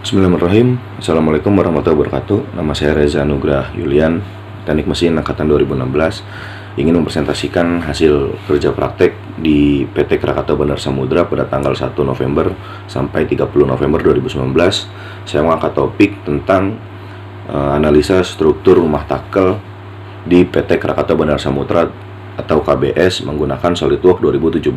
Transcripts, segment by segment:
Bismillahirrahmanirrahim. Assalamualaikum warahmatullahi wabarakatuh. Nama saya Reza Nugrah Yulian, Teknik Mesin Angkatan 2016. Ingin mempresentasikan hasil kerja praktek di PT Krakatau Bandar Samudra pada tanggal 1 November sampai 30 November 2019. Saya mengangkat topik tentang analisa struktur rumah takel di PT Krakatau Bandar Samudra atau KBS menggunakan SolidWorks 2017.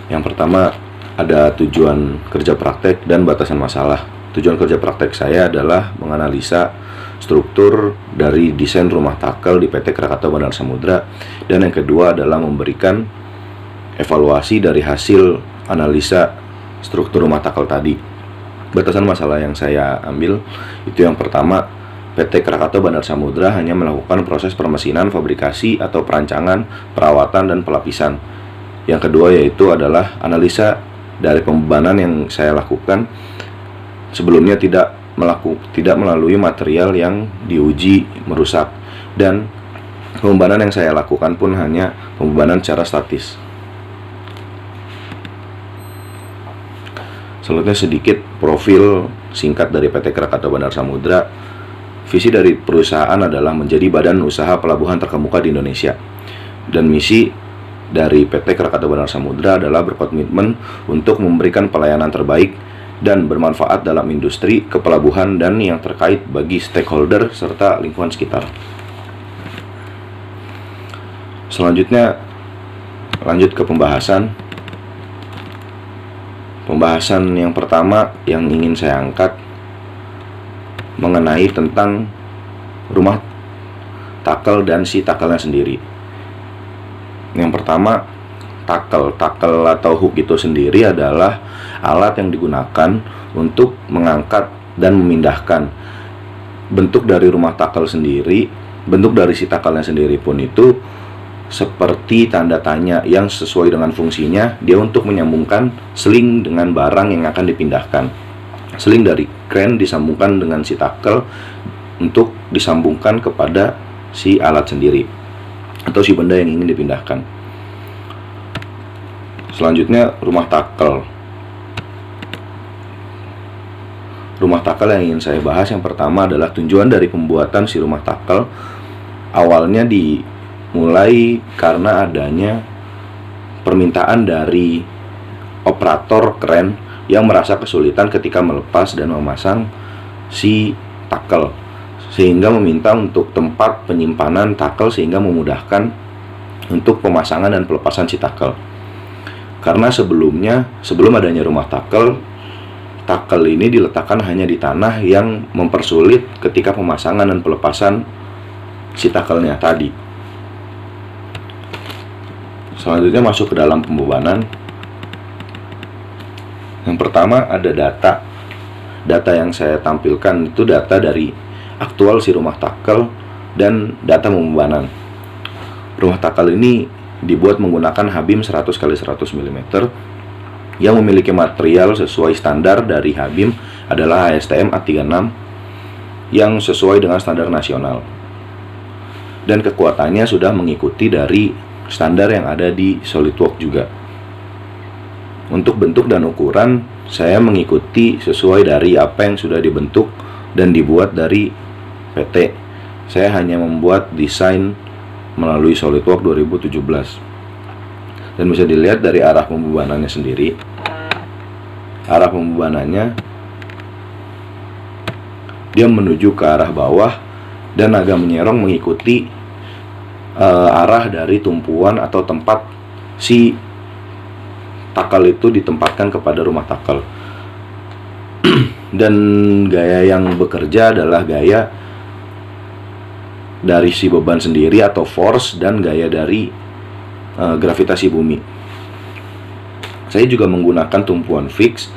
Yang pertama, ada tujuan kerja praktek dan batasan masalah. Tujuan kerja praktek saya adalah menganalisa struktur dari desain rumah takel di PT Krakatau Bandar Samudra, dan yang kedua adalah memberikan evaluasi dari hasil analisa struktur rumah takel tadi. Batasan masalah yang saya ambil itu yang pertama, PT Krakatau Bandar Samudra hanya melakukan proses permesinan, fabrikasi atau perancangan, perawatan, dan pelapisan. Yang kedua yaitu adalah analisa dari pembebanan yang saya lakukan sebelumnya tidak melalui material yang diuji merusak, dan pembebanan yang saya lakukan pun hanya pembebanan secara statis. Selanjutnya sedikit profil singkat dari PT Krakatau Bandar Samudra. Visi dari perusahaan adalah menjadi badan usaha pelabuhan terkemuka di Indonesia, dan misi dari PT Krakatau Bandar Samudra adalah berkomitmen untuk memberikan pelayanan terbaik dan bermanfaat dalam industri kepelabuhan dan yang terkait bagi stakeholder serta lingkungan sekitar. Selanjutnya lanjut ke pembahasan. Pembahasan yang pertama yang ingin saya angkat mengenai tentang rumah takel dan si takelnya sendiri. Yang pertama, takel atau hook itu sendiri adalah alat yang digunakan untuk mengangkat dan memindahkan. Bentuk dari rumah takel sendiri, bentuk dari si takelnya sendiri pun itu seperti tanda tanya yang sesuai dengan fungsinya. Dia untuk menyambungkan seling dengan barang yang akan dipindahkan. Seling dari kren disambungkan dengan si takel untuk disambungkan kepada si alat sendiri atau si benda yang ingin dipindahkan. Selanjutnya, rumah takel. Rumah takel yang ingin saya bahas yang pertama adalah tujuan dari pembuatan si rumah takel. Awalnya dimulai karena adanya permintaan dari operator kren yang merasa kesulitan ketika melepas dan memasang si takel, sehingga meminta untuk tempat penyimpanan takel sehingga memudahkan untuk pemasangan dan pelepasan si takel. Karena sebelum adanya rumah takel ini diletakkan hanya di tanah yang mempersulit ketika pemasangan dan pelepasan si takelnya tadi. Selanjutnya masuk ke dalam pembebanan. Yang pertama ada data. Data yang saya tampilkan itu data dari aktual si rumah takel dan data pembebanan. Rumah takel ini dibuat menggunakan Habim 100x100 mm yang memiliki material sesuai standar dari Habim adalah ASTM A36 yang sesuai dengan standar nasional, dan kekuatannya sudah mengikuti dari standar yang ada di SolidWorks juga. Untuk bentuk dan ukuran saya mengikuti sesuai dari apa yang sudah dibentuk dan dibuat dari PT. Saya hanya membuat desain melalui SolidWorks 2017, dan bisa dilihat dari arah pembebanannya sendiri. Arah pembebanannya dia menuju ke arah bawah dan agak menyerong mengikuti arah dari tumpuan atau tempat si takel itu ditempatkan kepada rumah takel. Dan gaya yang bekerja adalah gaya dari si beban sendiri atau force, dan gaya dari gravitasi bumi. Saya juga menggunakan tumpuan fix.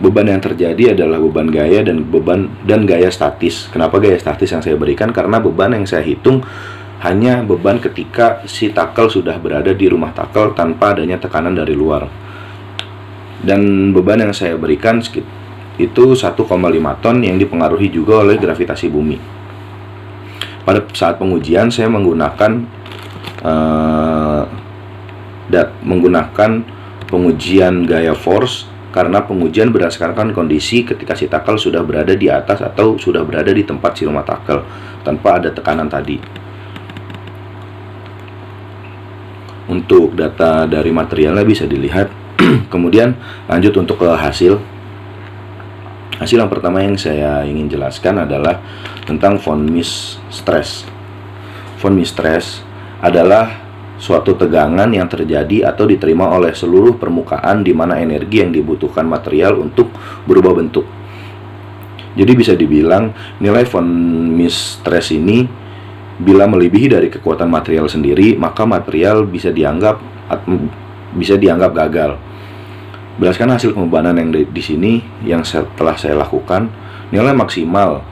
Beban yang terjadi adalah beban gaya dan gaya statis. Kenapa gaya statis yang saya berikan? Karena beban yang saya hitung hanya beban ketika si takel sudah berada di rumah takel tanpa adanya tekanan dari luar. Dan beban yang saya berikan itu 1,5 ton yang dipengaruhi juga oleh gravitasi bumi. Pada saat pengujian saya menggunakan pengujian gaya force karena pengujian berdasarkan kondisi ketika si tackle sudah berada di atas atau sudah berada di tempat si rumah tackle tanpa ada tekanan tadi. Untuk data dari materialnya bisa dilihat. Kemudian lanjut untuk ke hasil. Hasil yang pertama yang saya ingin jelaskan adalah tentang von Mises-Stress. Von Mises-Stress adalah suatu tegangan yang terjadi atau diterima oleh seluruh permukaan di mana energi yang dibutuhkan material untuk berubah bentuk. Jadi bisa dibilang nilai von Mises-Stress ini bila melebihi dari kekuatan material sendiri, maka material bisa dianggap gagal. Berdasarkan hasil pembebanan yang di sini yang telah saya lakukan, nilai maksimal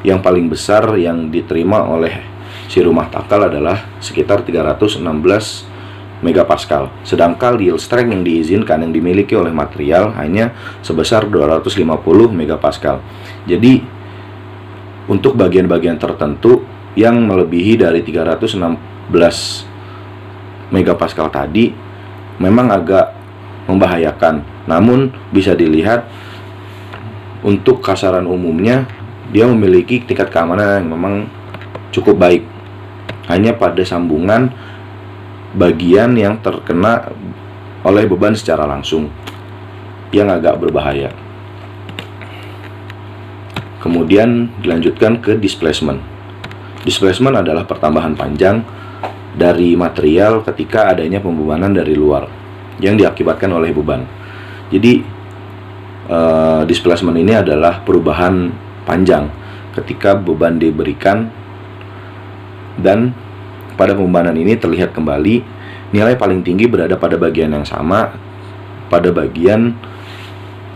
yang paling besar yang diterima oleh si rumah tackle adalah sekitar 316 megapascal. Sedangkan yield strength yang diizinkan yang dimiliki oleh material hanya sebesar 250 megapascal. Jadi untuk bagian-bagian tertentu yang melebihi dari 316 megapascal tadi memang agak membahayakan. Namun bisa dilihat untuk kasaran umumnya dia memiliki tingkat keamanan yang memang cukup baik. Hanya pada sambungan bagian yang terkena oleh beban secara langsung yang agak berbahaya. Kemudian dilanjutkan ke displacement. Displacement adalah pertambahan panjang dari material ketika adanya pembebanan dari luar yang diakibatkan oleh beban. Jadi displacement ini adalah perubahan panjang ketika beban diberikan, dan pada pembebanan ini terlihat kembali nilai paling tinggi berada pada bagian yang sama, pada bagian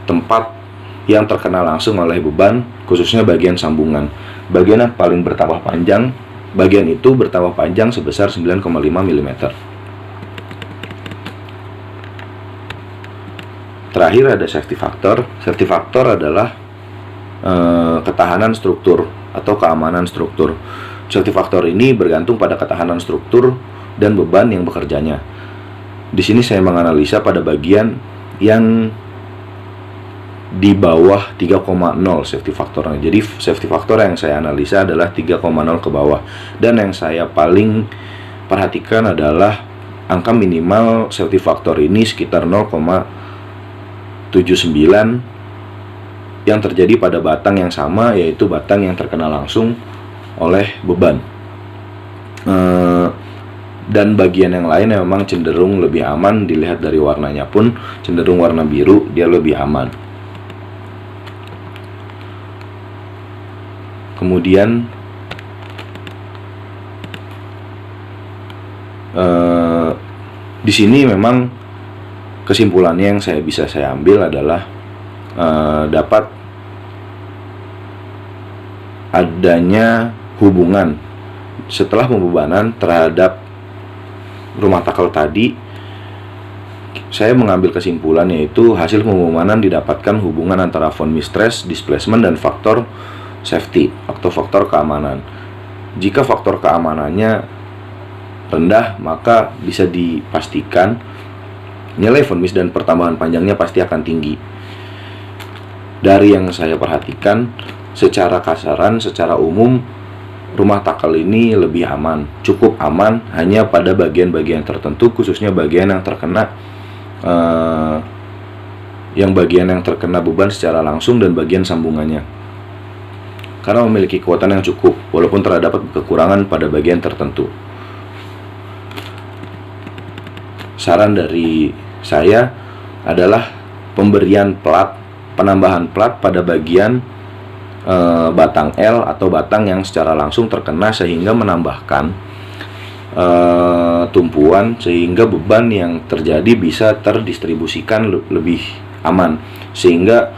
tempat yang terkena langsung oleh beban, khususnya bagian sambungan. Bagian yang paling bertambah panjang, bagian itu bertambah panjang sebesar 9,5 mm. Terakhir ada safety factor. Safety factor adalah ketahanan struktur atau keamanan struktur. Safety factor ini bergantung pada ketahanan struktur dan beban yang bekerjanya. Di sini saya menganalisa pada bagian yang di bawah 3,0 safety factornya. Jadi safety factor yang saya analisa adalah 3,0 ke bawah. Dan yang saya paling perhatikan adalah angka minimal safety factor ini sekitar 0,79 yang terjadi pada batang yang sama, yaitu batang yang terkena langsung oleh beban. Dan bagian yang lain yang memang cenderung lebih aman, dilihat dari warnanya pun cenderung warna biru, dia lebih aman. Kemudian di sini memang kesimpulannya yang bisa saya ambil adalah dapat adanya hubungan setelah pembebanan terhadap rumah tackle tadi. Saya mengambil kesimpulan yaitu hasil pembebanan didapatkan hubungan antara von Mises-Stress, displacement, dan faktor safety atau faktor keamanan. Jika faktor keamanannya rendah, maka bisa dipastikan nilai von Mises dan pertambahan panjangnya pasti akan tinggi. Dari yang saya perhatikan, secara kasaran, secara umum, rumah tackle ini lebih aman, cukup aman, hanya pada bagian-bagian tertentu, khususnya bagian yang terkena beban secara langsung dan bagian sambungannya, karena memiliki kekuatan yang cukup, walaupun terdapat kekurangan pada bagian tertentu. Saran dari saya adalah pemberian plat, penambahan plat pada bagian batang L atau batang yang secara langsung terkena, sehingga menambahkan tumpuan sehingga beban yang terjadi bisa terdistribusikan lebih aman, sehingga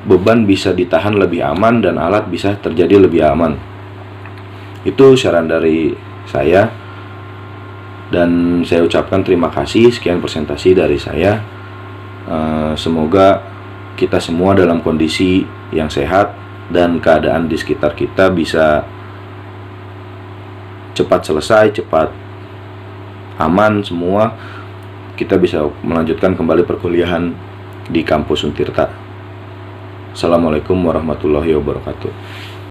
beban bisa ditahan lebih aman dan alat bisa terjadi lebih aman. Itu saran dari saya, dan saya ucapkan terima kasih. Sekian presentasi dari saya. Semoga kita semua dalam kondisi yang sehat dan keadaan di sekitar kita bisa cepat selesai, cepat aman semua. Kita bisa melanjutkan kembali perkuliahan di kampus Untirta. Assalamualaikum warahmatullahi wabarakatuh.